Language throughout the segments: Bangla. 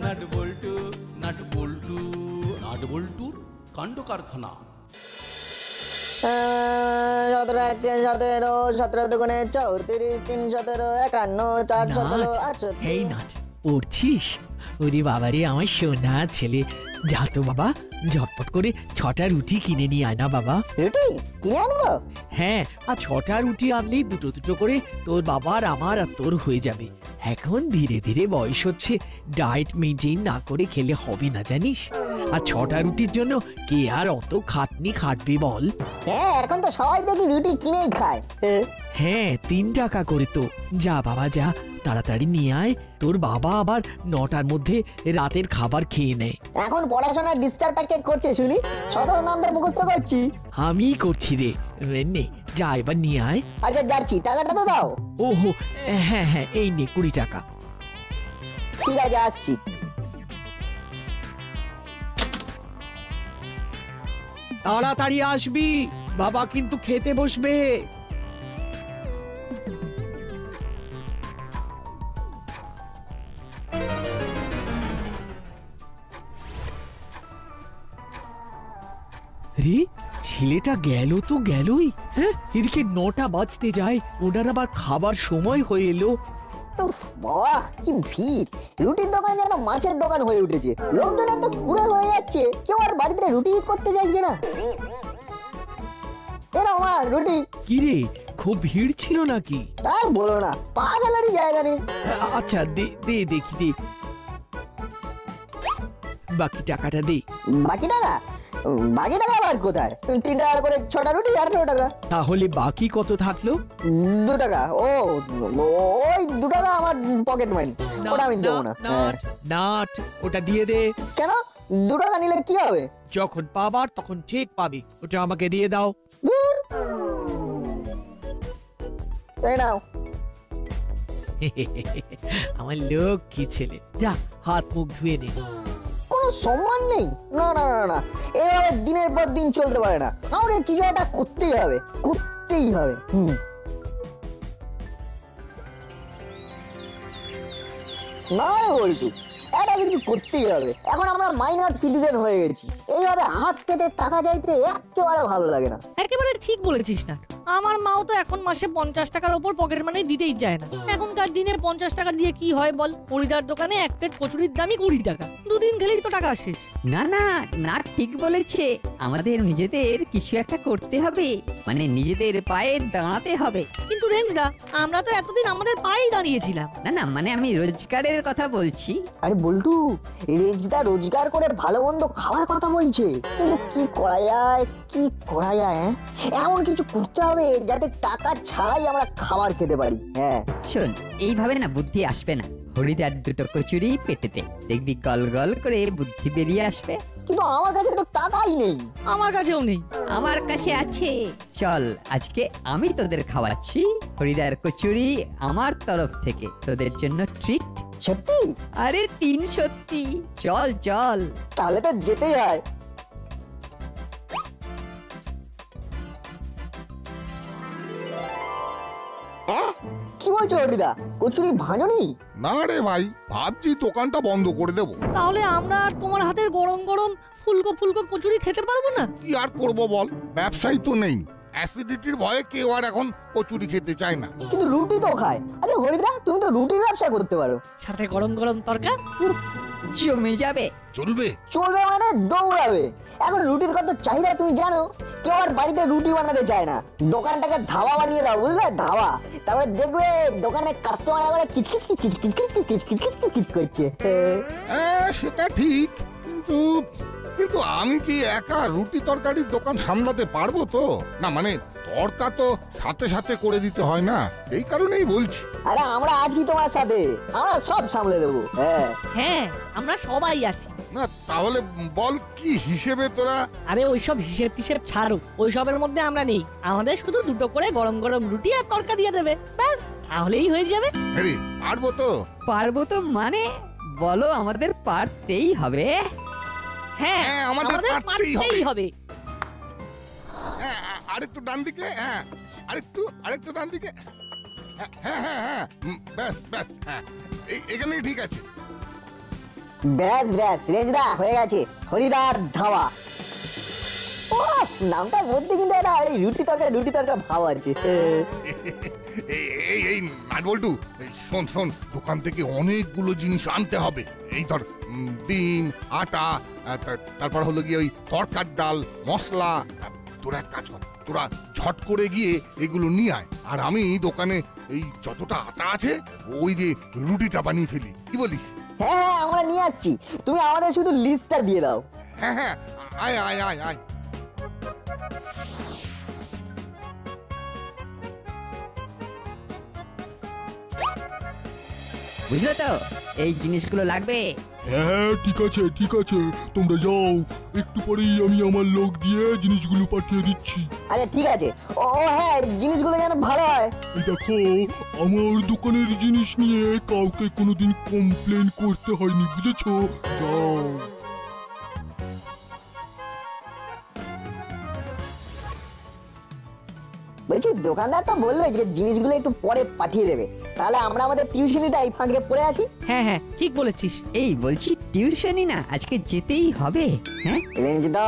নাট বল্টু নাট বল্টু নাট বল্টুর কাণ্ড কারখানা। 17 1 17 17 দুগুণে 34 3 17 51 4 17 68। এই নাট পড়ছিস? ওরে বাবারে আমার সোনা ছেলে, যা তো বাবা ঝটপট করে 6টা রুটি কিনে নিয়ে আয় না বাবা। রুটি কিনে আনবো? হ্যাঁ, আর 6টা রুটি আনলেই দুটো দুটো করে তোর বাবার আমার আর তোর হয়ে যাবে। এখন ধীরে ধীরে বয়স হচ্ছে, ডায়েট মেনটেন না করে খেলে হবে না জানিস। আর 6টা রুটির জন্য কে আর অত খাটনি খাটবে বল? হ্যাঁ, এখন তো সবাই দেখি রুটি কিনেই খায়। হ্যাঁ, 3 টাকা করে তো। যা বাবা যা, তাড়াতাড়ি নিয়ে আয়, তোর বাবা আবার 9টার মধ্যে রাতের খাবার খেয়ে নেয়। এখন পড়াশোনার ডিস্টার্বটা কে করছে শুনি? 17 নামটা মুখস্থ করছি। আমি করছি রে। নে যা এবার নিয়ে আয়। আচ্ছা যাচ্ছি, টাকাটা তো দাও। ওহো হ্যাঁ হ্যাঁ, এই নে 20 টাকা। ঠিক আছে, আসছি। তাড়াতাড়ি আসবি, বাবা কিন্তু খেতে বসবে। রে, ছেলেটা গেল তো গেলই। হ্যাঁ, এদিকে 9টা বাজতে যায়, ওনার আবার খাবার সময় হয়ে এলো। উফ বাবা, কি ভিড়! রুটির দোকান যেন মাছের দোকান হয়ে উঠেছে। লোকজন এত পুরো হয়ে যাচ্ছে, কেউ আর বাড়িতে রুটি করতে চাইছে না। এরা আমার রুটি। কি রে, খুব ভিড় ছিল নাকি? তার বলো না, পা ফেলারই জায়গা নেই। আচ্ছা দে দে, দেখি দে, বাকি টাকাটা দে। বাকি টাকা? বাকি টাকা আবার কোথায়? 3 টাকা করে 6টা রুটি, 18 টাকা। তাহলে বাকি কত থাকলো? 2 টাকা। ওই 2 টাকা আমার পকেট মানি, ওটা আমি দেবো না। নাট, ওটা দিয়ে দে। কেন? 2 টাকা নিলে কি হবে? যখন পাবার তখন ঠিক পাবি, ওটা আমাকে দিয়ে দাও। দূর। এই নাও। আমার লক্ষ্মী ছেলে, যা হাত মুখ ধুয়ে নে। কোনো সম্মান নেই? না না না না, এভাবে দিনের পর দিন চলতে পারে না। আমাকে কিছু একটা করতেই হবে, করতেই হবে। না রে বল্টু, এটা কিছু করতেই হবে। এখন আমরা মাইনর সিটিজেন হয়ে গেছি, এইভাবে হাত পেতে টাকা চাইতে একেবারে ভালো লাগে না। একেবারে ঠিক বলেছিস না। আমার মাও তো এখন মাসে 50 টাকার ওপর পকেট মানি দিতেই চায় না। এখনকার দিনে 50 টাকা দিয়ে কি হয় বল? হরিদার দোকানে এক প্লেট কচুরির দামই 20 টাকা। দুদিন খেলেই তো টাকা শেষ। না না না, ঠিক বলেছে। আমাদের নিজেদের কিছু একটা করতে হবে, মানে নিজেদের পায়ে দাঁড়াতে হবে। কিন্তু রেঞ্জদা, আমরা তো এতদিন আমাদের পায়েই দাঁড়িয়েছিলাম। না না, মানে আমি রোজগারের কথা বলছি। আরে বল্টু, রেজদা রোজগার করে ভালো মন্দ খাওয়ার কথা বলছে, কিন্তু কি করা যায়, কি করা যায়? এমন কিছু করতে হবে যাতে টাকা ছাড়াই আমরা খাবার খেতে পারি। হ্যাঁ শোন, এইভাবে না বুদ্ধি আসবে না। হরিদার 2টো কচুরি পেটেতে, দেখবি গল গল করে বুদ্ধি বেরিয়ে আসবে। কিন্তু আমার কাছে তো টাকাই নেই। আমার কাছেও নেই। আমার কাছে আছে। চল, আজকে আমি তোদের খাওয়াচ্ছি। হরিদার কচুরি আমার তরফ থেকে তোদের জন্য ট্রিট। সত্যি? আরে 3 সত্যি। চল চল। তাহলে তো যেতেই হয়। কি বলছো হরিদা, কচুরি ভাঙনি? না রে ভাই, ভাবছি দোকানটা বন্ধ করে দেবো। তাহলে আমরা আর তোমার হাতের গরম গরম ফুলকো ফুলকো কচুরি খেতে পারবো না? কি আর করবো বল, ব্যবসায়ী তো নেই। অ্যাসিডিটির ভয়ে কেউ আর এখন কচুরি খেতে চায় না। কিন্তু রুটি তো খায়। আরে হরিদা, তুমি তো রুটির ব্যবসা করতে পারো। সাথে গরম গরম তরকা। জমে যাবে। চলবে? চলবে মানে দৌড়াবে। এখন রুটির কত চাহিদা তুমি জানো? কেউ আর বাড়িতে রুটি বানাতে চায় না। দোকানটাকে ধাবা বানিয়ে দাও, বুঝলে? ধাবা। তারপরে দেখবে দোকানে কাস্টমার করে কিচকিচ কিচকিচ কিচকিচ কিচকিচ কিচকিচ কিচকিচ করছে। হ্যাঁ সেটা ঠিক, কিন্তু কিন্তু আমি কি একা রুটি তরকারির দোকান সামলাতে পারবো তো? না মানে তরকা তো সাথে সাথে করে দিতে হয় না, এই কারণেই বলছি। আরে আমরা আছি তোমার সাথে, আমরা সব সামলে দেবো। হ্যাঁ হ্যাঁ, আমরা সবাই আছি। না তাহলে বল কি হিসেবে তোরা? আরে ওইসব হিসেব টিসেব ছাড়ো, ওইসবের মধ্যে আমরা নেই। আমাদের শুধু 2টো করে গরম গরম রুটি আর তরকা দিয়ে দেবে, ব্যাস, তাহলেই হয়ে যাবে। আরে পারবো তো? পারবো তো মানে? বলো, আমাদের পারতেই হবে। হ্যাঁ, আমাদের পারতেই হবে। হবে। হ্যাঁ, আরেকটু ডান দিকে। হ্যাঁ, আরেকটু ডান দিকে। হ্যাঁ হ্যাঁ হ্যাঁ, ব্যাস ব্যাস, হ্যাঁ এখানেই ঠিক আছে। ব্যাস ব্যাস রেজদা হয়ে গেছে হরিদার ধাবা। ও নামটার মধ্যে কিন্তু একটা এই রুটি তরকা ভাব আছে। এই নাটবল্টু, শোন শোন, দোকান থেকে অনেকগুলো জিনিস আনতে হবে। এই ধর ডিম, আটা, তারপর হলো গিয়ে ওই তরকার ডাল, মশলা। তোরা এক কাজ কর, তোরা ঝট করে গিয়ে এগুলো নিয়ে আয়, আর আমি দোকানে এই যতটা আটা আছে ওই যে রুটিটা বানিয়ে ফেলি, কি বলিস? হ্যাঁ আমরা নিয়ে আসছি, তুমি আমাদের শুধু লিস্টটা দিয়ে দাও। হ্যাঁ, আয় আয় আয় আয়। বুঝলো তো, এই জিনিসগুলো লাগবে। হ্যাঁ ঠিক আছে তোমরা যাও, একটু পরেই আমি আমার লোক দিয়ে জিনিসগুলো পাঠিয়ে দিচ্ছি। আচ্ছা ঠিক আছে। ও হ্যাঁ, জিনিসগুলো যেন ভালো হয়। এই দেখো, আমার দোকানের জিনিস নিয়ে কাউকে কোনোদিন কমপ্লেন করতে হয়নি, বুঝেছো? যাও। বলছি দোকানদার তো বললো যে জিনিসগুলো একটু পরে পাঠিয়ে দেবে, তাহলে আমরা আমাদের টিউশনিটা এই ফাঁকে পড়ে আসি। হ্যাঁ হ্যাঁ ঠিক বলেছিস। এই বলছি টিউশনই না, আজকে যেতেই হবে। হ্যাঁ রেঞ্জদা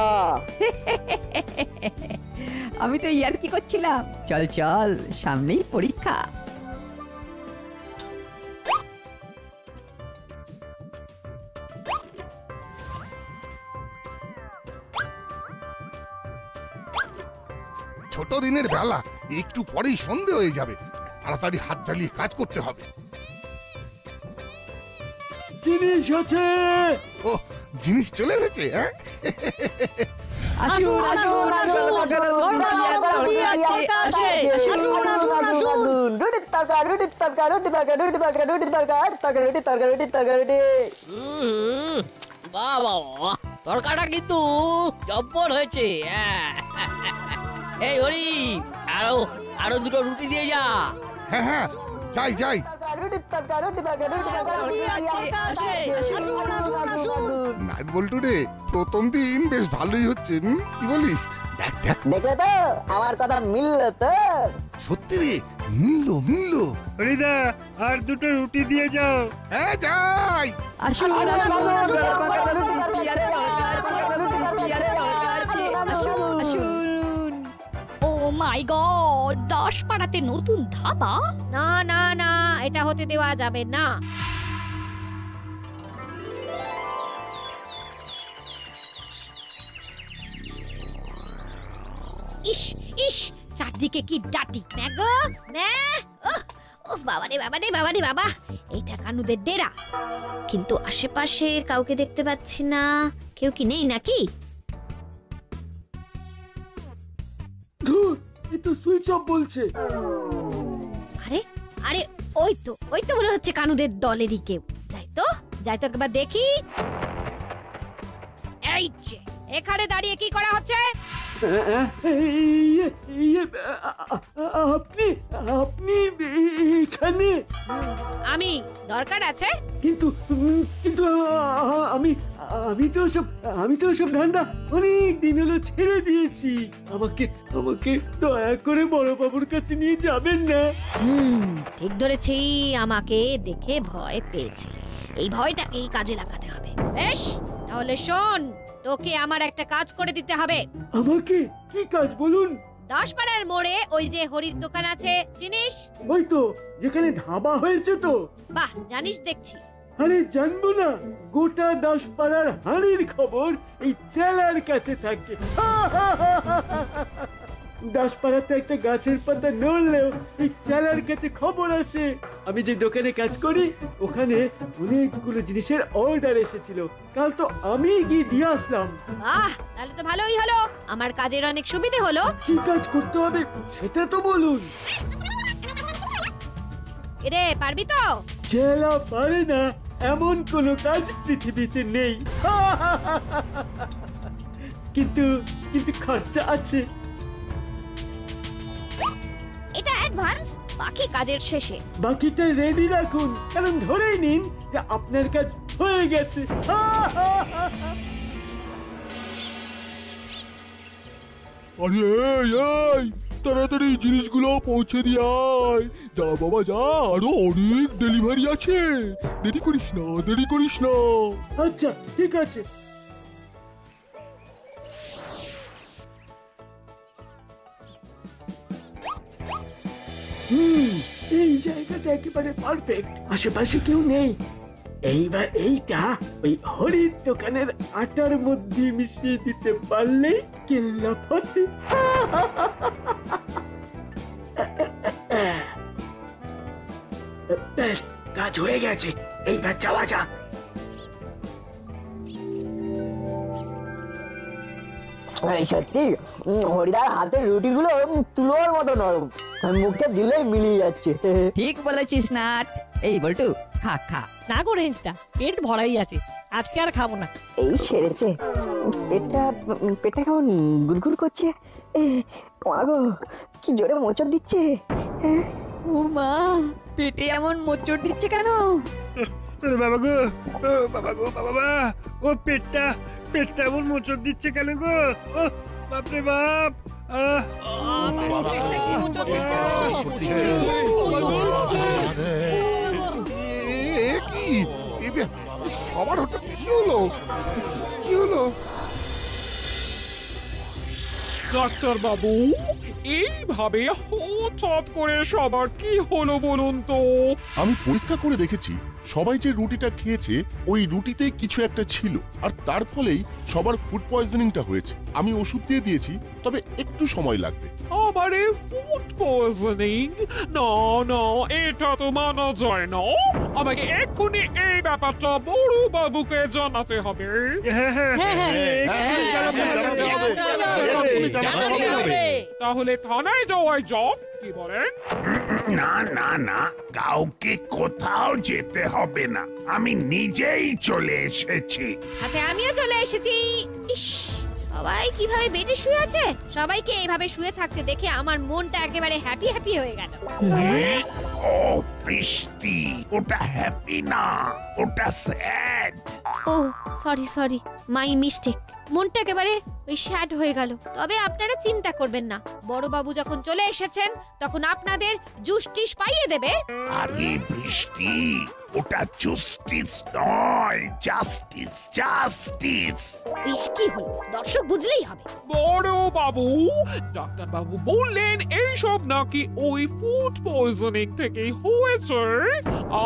আমি তো ইয়ার কি করছিলাম। চল চল, সামনেই পরীক্ষা। ছোট দিনের বেলা, একটু পরেই সন্ধে হয়ে যাবে, তাড়াতাড়ি হাত চালিয়ে কাজ করতে হবে। জিনিস আছে। ও, জিনিস চলে এসেছে। হ্যাঁ, আসুন আসুন আসুন, বাহ বাহ, তরকাটা কিন্তু জব্বর হয়েছে। এই হরি, আরো দুটো রুটি দিয়ে যা। হ্যাঁ, যাই। নাটবল্টু রে, প্রথম দিন বেশ ভালোই হচ্ছে, কি বলিস? দেখ দেখলে তো আমার কথা মিললো তো। সত্যি রে, মিললো। হরিদা, আর দুটো রুটি দিয়ে যাও। হ্যাঁ, যাই। আসুন আসুন। ও মাই গড, 10 পাড়াতে নতুন ধাবা? না না না, এটা হতে দেওয়া যাবে না। ইস ইস, চারদিকে কি ডাটি ম্যাগো ম্যা। ও বাবা রে বাবা, এইটা কানুদের ডেরা, কিন্তু আশেপাশে কাউকে দেখতে পাচ্ছি না। কেউ কি নেই নাকি? সুইচ অফ বলছে। আরে আরে, ওই তো মনে হচ্ছে কানুদের দলেরই কেউ। যাই তো একবার দেখি। এই যে, এখানে দাঁড়িয়ে কি করা হচ্ছে? আপনি এখানে? আমি দরকার আছে? কিন্তু আমি তো সব ধান্দা অনেক দিন হলো ছেড়ে দিয়েছি। আমাকে দয়া করে বড় বাবুর কাছে নিয়ে যাবেন না? ঠিক ধরেছি, আমাকে দেখে ভয় পেয়েছে। এই ভয়টাকেই কাজে লাগাতে হবে। বেশ, তাহলে শোন, তোকে আমার একটা কাজ করে দিতে হবে। আমাকে? কি কাজ বলুন? 10 পাড়ার মোড়ে ওই যে হরির দোকান আছে, চিনিস? ওই তো, যেখানে ধাবা হয়েছে তো? বাহ, জানিস দেখছি। আরে জানবো না, গোটা 10 পাড়ার হাড়ির খবর এই চেলার কাছে থাকে। 10 পাড়াতে একটা গাছের পাতা নড়লেও এই চেলার কাছে খবর আসে। আমি যে দোকানে কাজ করি, ওখানে অনেকগুলো জিনিসের অর্ডার এসেছিল, কাল তো আমি গিয়ে দিয়ে আসলাম। বাহ, তাহলে তো ভালোই হলো, আমার কাজের অনেক সুবিধে হলো। কি কাজ করতে হবে সেটা তো বলুন। এরে, পারবি তো? চেলা পারে না এমন কোনো কাজ পৃথিবীতে নেই। কিন্তু খরচা আছে। এটা অ্যাডভান্স, বাকি কাজের শেষে। বাকিটা রেডি রাখুন, কারণ ধরেই নিন যে আপনার কাজ হয়ে গেছে। আরে এই তাড়াতাড়ি জিনিসগুলো পৌঁছে দিয়ে আয়। যা বাবা যা, আরো অনেক ডেলিভারি আছে। দেরি করিস না, দেরি করিস না। আচ্ছা ঠিক আছে। এই জায়গাটা একেবারে পারফেক্ট, আশেপাশে কেউ নেই। এইবার এইটা ওই হরির দোকানের আটার মধ্যে মিশিয়ে দিতে পারলেই কেল্লা ফতে। ব্যাস, কাজ হয়ে গেছে, এইবার যাওয়া যাক। সত্যি হরিদার হাতের রুটিগুলো তুলোর মতো নরম, মুখে দিলেই মিলিয়ে যাচ্ছে। ঠিক বলেছিস নাট। এই বল্টু, খা খা। না গো রেঞ্জটা, পেট ভরাই আছে, আজকে আর খাবো না। এই সেরেছে, পেটটা কেমন গুড়গুড় করছে। মাগো কি জোরে মোচড় দিচ্ছে। ও মা, পেটে এমন মোচড় দিচ্ছে কেন? বাবা গো, বাবা গো, বাবা, ও পেটটা এমন মোচড় দিচ্ছে কেন গো? ও বাপরে বাপ। সবার হঠাৎ কি হলো, কি হলো? ডাক্তার বাবু, এইভাবে হঠাৎ করে সবার কি হলো বলুন তো? আমি পরীক্ষা করে দেখেছি, সবাই যে রুটিটা খেয়েছে ওই রুটিতে কিছু একটা ছিল, আর তার ফলেই সবার ফুড পয়জনিংটা হয়েছে। আমি ওষুধ দিয়ে দিয়েছি, তবে একটু সময় লাগবে। আবারে ফুড পয়জনিং? না না, এটা তো মানা যায় না। আমাকে এক্ষুনি এই ব্যাপারটা বড় বাবুকে জানাতে হবে। তাহলে থানায় যাওয়াই যাও, কি বলেন? না না না, কাউকে কোথাও যেতে হবে না, আমি নিজেই চলে এসেছি। সাথে আমিও চলে এসেছি। ইস, সবাই কিভাবে বেডে শুয়ে আছে। সবাইকে এইভাবে শুয়ে থাকতে দেখে আমার মনটা একেবারে হ্যাপি হ্যাপি হয়ে গেল। ও বৃষ্টি, ওটা হ্যাপি না, ওটা sad. Oh sorry sorry, my mistake. মনটা একেবারে ওই স্যাড হয়ে গেল। তবে আপনারা চিন্তা করবেন না, বড় বাবু যখন চলে এসেছেন তখন আপনাদের জুস্টিস পাইয়ে দেবে। আরে বৃষ্টি, ওটা জুস্টিস নয়, জাস্টিস, জাস্টিস। এই কি হলো, দর্শক বুঝলেই হবে। বড় বাবু, ডাক্তার বাবু বললেন এইসব নাকি ওই ফুড পয়জনিং থেকেই হয়েছে,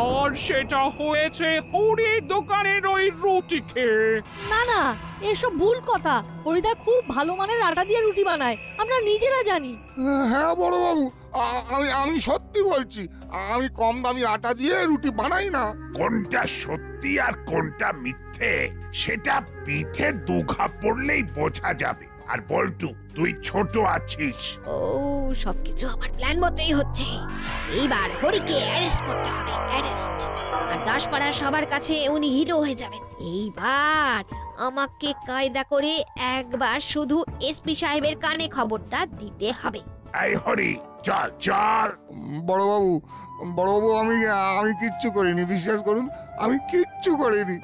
আর সেটা হয়েছে হরির দোকানের ওই রুটি খেয়ে। না না, এসব ভুল কথা। হরিদা খুব ভালো মানের আটা দিয়ে রুটি বানায়, আমরা নিজেরা জানি। হ্যাঁ বড়বাবু, আমি সত্যি বলছি, আমি কম দামি আটা দিয়ে রুটি বানাই না। কোনটা সত্যি আর কোনটা মিথ্যে সেটা পিঠে দুঘা পড়লেই বোঝা যাবে। আর বল্টু, তুই ছোট আছিস। ও, সবকিছু আমার প্ল্যান মতোই হচ্ছে। এইবার হরিকে অ্যারেস্ট করতে হবে, অ্যারেস্ট। আর দাসপাড়ার সবার কাছে উনি হিরো হয়ে যাবেন। এইবার আমাকে কায়দা করে একবার শুধু এসপি সাহেবের কানে খবরটা দিতে হবে। এই হরি, চল চল। বড়বাবু, আমি কিচ্ছু করিনি, বিশ্বাস করুন, আমি কিচ্ছু করিনি।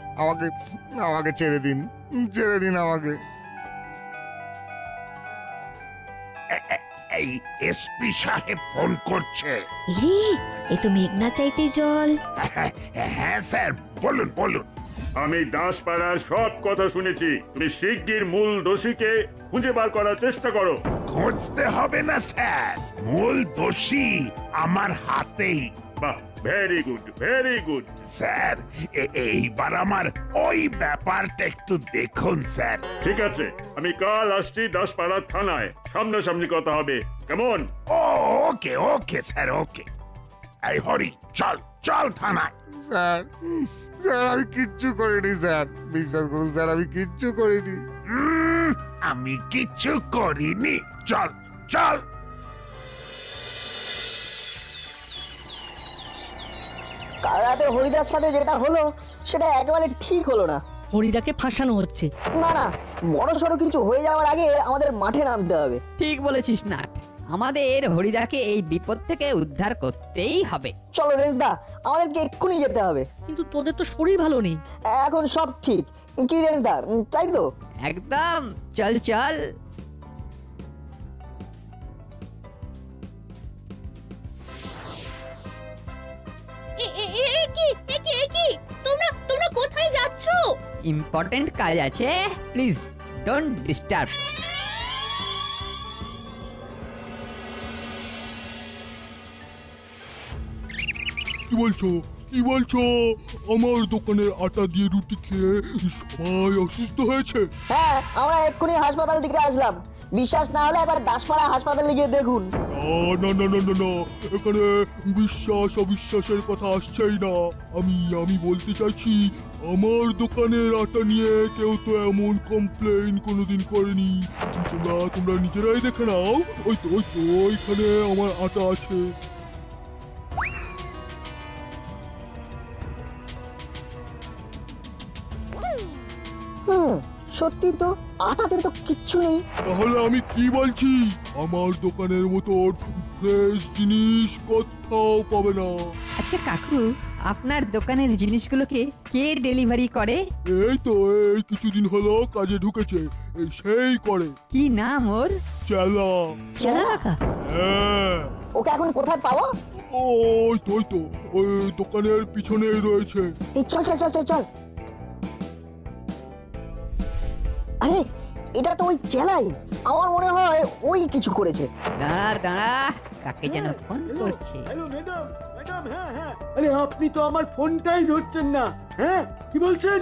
আমাকে ছেড়ে দিন, ছেড়ে দিন আমাকে। এই এসপি সাহেব ফোন করছে। এ তো মেঘনা চাইতে জল। হ্যাঁ স্যার, বলুন বলুন। আমি দাসপাড়ার সব কথা শুনেছি। তুমি শিগগির মূল দোষীকে খুঁজে বার করার চেষ্টা করো। খুঁজতে হবে না স্যার, মূল দোষী আমার হাতেই। বাহ, very good, very good. Sir, এইবার আমার ওই ব্যাপারটা একটু দেখুন স্যার। ঠিক আছে, আমি কাল আসছি দাসপাড়া থানায়, সামনাসামনি কথা হবে, কেমন? ওকে ওকে স্যার, ওকে। এই হরি, চল চল থানায়। স্যার, আমি কিচ্ছু করিনি স্যার, বিশ্বাস করুন স্যার, আমি কিচ্ছু করিনি। আমি কিচ্ছু করিনি, চল চল। কাল রাতে হরিদার সাথে যেটা হলো সেটা একেবারে ঠিক হলো না। হরিদাকে ফাঁসানো হচ্ছে। না না, বড় সড়ো কিছু হয়ে যাওয়ার আগে আমাদের মাঠে নামতে হবে। ঠিক বলেছিস নাট, আমাদের হরিদাকে এই বিপদ থেকে উদ্ধার করতেই হবে। চলো রেঞ্জদা, আমাদেরকে এক্ষুনি যেতে হবে। কিন্তু তোদের তো শরীর ভালো নেই। এখন সব ঠিক কি রেঞ্জদা, তাই তো? একদম, চল চল। ইম্পর্টেন্ট কাজ আছে, প্লিজ ডোন্ট ডিস্টার্ব। কি বলছো কি বলছো? আমার দোকানের আটা দিয়ে রুটি খেয়ে সবাই অসুস্থ হয়েছে? হ্যাঁ, আমরা এক্ষুনি হাসপাতাল থেকে আসলাম। বিশ্বাস না হলে এবার দাসপাড়া হাসপাতালে গিয়ে দেখুন। না না না না না, এখানে বিশ্বাস অবিশ্বাসের কথা আসছেই না। আমি বলতে চাইছি, আমার দোকানের আটা নিয়ে কেউ তো এমন কমপ্লেইন কোনোদিন করেনি। তোমরা নিজেরাই দেখে নাও। ওই তো ওইখানে আমার আটা আছে। সত্যি তো, আটাতে তো কিচ্ছু নেই। তাহলে আমি কি বলছি, আমার দোকানের মতন ফ্রেশ জিনিস কোথাও পাবে না। আচ্ছা কাকু, আপনার দোকানের জিনিসগুলোকে কে ডেলিভারি করে? এই তো এই কিছুদিন হলো কাজে ঢুকেছে, সেই করে। কি নাম ওর? চেলা। হ্যাঁ। ওকে এখন কোথায় পাবো? ওই তো ওই দোকানের পিছনেই রয়েছে। এই চল চল চল চল চল। আরে এটা তো ওই চেলাই, আমার মনে হয় ওই কিছু করেছে। দাঁড়া, কাকে যেন ফোন করছে। হ্যালো ম্যাডাম, হ্যাঁ। আরে আপনি তো আমার ফোনটাই ধরছেন না। হ্যাঁ, কি বলছেন?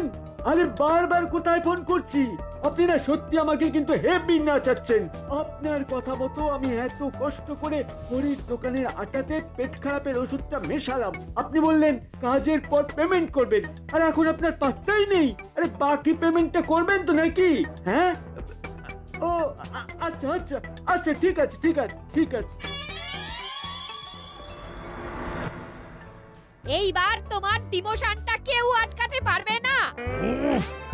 আরে বারবার কোথায় ফোন করছি? আপনি না সত্যি আমাকে কিন্তু হেভি নাচাচ্ছেন। আপনার কথা মতো আমি এত কষ্ট করে হরির দোকানের আটাতে পেট খারাপের ওষুধটা মেশালাম। আপনি বললেন কাজের পর পেমেন্ট করবেন, আর এখন আপনার পাত্তাই নেই। আরে বাকি পেমেন্টটা করবেন তো নাকি? হ্যাঁ, ও আচ্ছা, ঠিক আছে। এইবার তোমার ডিমোশনটা কেউ আটকাতে পারবে না।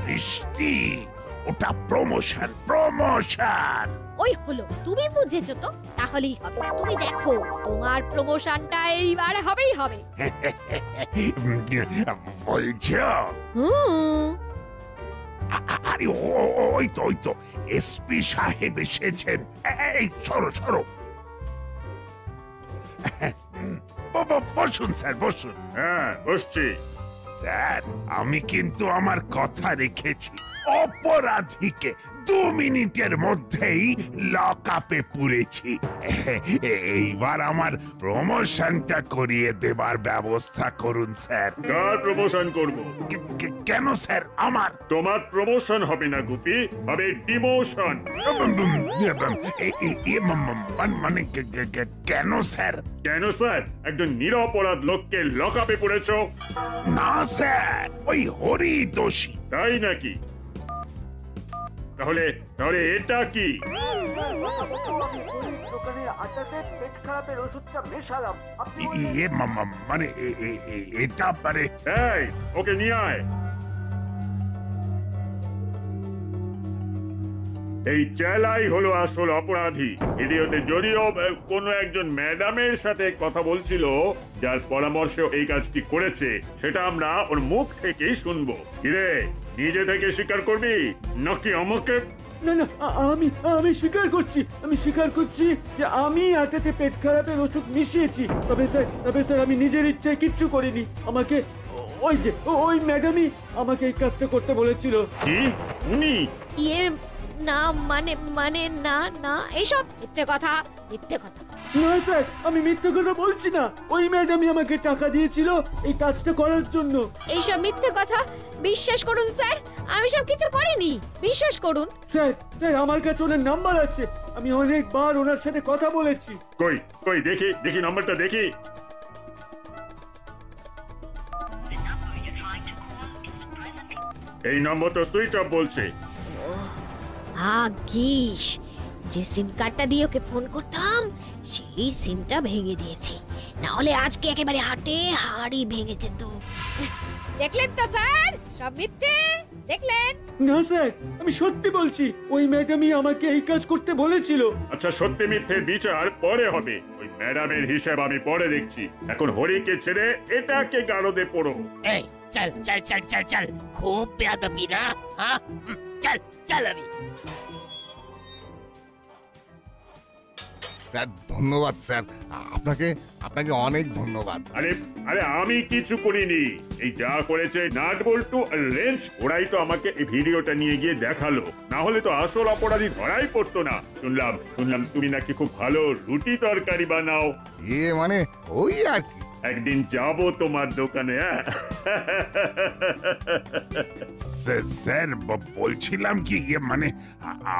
বৃষ্টি, ওটা প্রমোশন। ওই হলো, তুমি বুঝেছো তো, তাহলেই হবে। তুমি দেখো, তোমার প্রমোশনটা এইবার হবেই হবে। বলছো? আরে ওই তো এসপি সাহেব এসেছেন। এই সরো। বসুন স্যার, বসুন। হ্যাঁ, বসছি। স্যার, আমি কিন্তু আমার কথা রেখেছি। অপরাধীকে 2 মিনিটের মধ্যেই লক আপে পুরেছি। এইবার আমার প্রমোশনটা করিয়ে দেবার ব্যবস্থা করুন স্যার। কার প্রমোশন করব? কেন স্যার? আমার? তোমার প্রমোশন হবে না গুপি, হবে ডিমোশন। মানে কেন স্যার? কেন স্যার? একজন নিরপরাধ লোককে লক আপে পুরেছো। না স্যার, ওই হরি দোষী। তাই নাকি? তাহলে এটা কি? মানে এটা পারে। এই, ওকে নিয়ে আয়। এই চেলাই হলো আসল অপরাধী। ভিডিওতে যদিও কোনো একজন ম্যাডামের সাথে কথা বলছিল, যার পরামর্শে এই কাজটি করেছে, সেটা আমরা ওর মুখ থেকেই শুনবো। কিরে, নিজে থেকে স্বীকার করবি নাকি আমাকে? না, আমি স্বীকার করছি যে আমি আটাতে পেট খারাপের ওষুধ মিশিয়েছি। তবে স্যার আমি নিজের ইচ্ছায় কিচ্ছু করিনি। আমাকে ওই ম্যাডামই আমাকে এই কাজটা করতে বলেছিল। কি? উনি? না মানে না, এইসব মিথ্যে কথা। না স্যার, আমি মিথ্যে কথা বলছি না। ওই ম্যাডামই আমাকে টাকা দিয়েছিল এই কাজটা করার জন্য। এইসব মিথ্যে কথা বিশ্বাস করুন স্যার, আমি সব কিছু করিনি, বিশ্বাস করুন। স্যার আমার কাছে ওনার নাম্বার আছে, আমি অনেকবার ওনার সাথে কথা বলেছি। কই দেখি নাম্বারটা দেখি। এই নম্বর তো সুইচ অফ বলছে। ভাগ্যিস, যে সিম কার্ডটা দিয়ে ওকে ফোন করতাম সেই সিমটা ভেঙে দিয়েছি, না হলে আজকে একেবারে হাড়ি ভেঙে যেত। দেখলেন তো স্যার, সব মিথ্যে। দেখলেন? না স্যার, আমি সত্যি বলছি, ওই ম্যাডামই আমাকে এই কাজ করতে বলেছিল। আচ্ছা, সত্যি মিথ্যের বিচার পরে হবে। ওই ম্যাডামের হিসাব আমি পরে দেখছি। এখন হরিকে ছেড়ে এটাকে গারদে পড়ো। এই চল, খুব বেয়াদবি না? হ্যাঁ, চল আমি। স্যার ধন্যবাদ স্যার, আপনাকে আপনাকে অনেক ধন্যবাদ। আরে আরে আমি কিছু করিনি, এই যা করেছে নাট বল্টু আর রেঞ্জ ওরাই তো আমাকে এই ভিডিওটা নিয়ে গিয়ে দেখালো, না হলে তো আসল অপরাধী ধরাই পড়তো না। শুনলাম তুমি নাকি খুব ভালো রুটি তরকারি বানাও। মানে ওই আর কি। একদিন যাব তোমার দোকানে। স্যার বলছিলাম কি মানে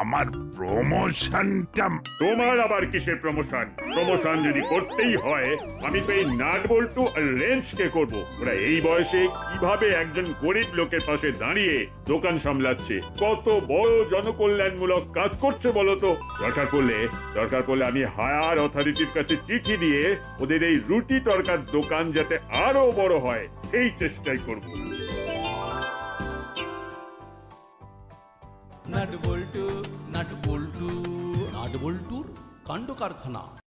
আমার প্রমোশনটা। তোমার আবার কিসের প্রমোশন? প্রমোশন যদি করতেই হয় আমি তো এই নাট বল্টু আর রেঞ্জকে করব। ওরা এই বয়সে কিভাবে একজন গরিব লোকের পাশে দাঁড়িয়ে দোকান সামলাচ্ছে, কত বড় জনকল্যাণমূলক কাজ করছে বলো তো। দরকার পড়লে আমি হায়ার অথরিটির কাছে চিঠি দিয়ে ওদের এই রুটি তরকার দোকান যাতে আরো বড় হয় সেই চেষ্টাই করব। নাট বল্টু নাট বল্টুর কাণ্ড কারখানা।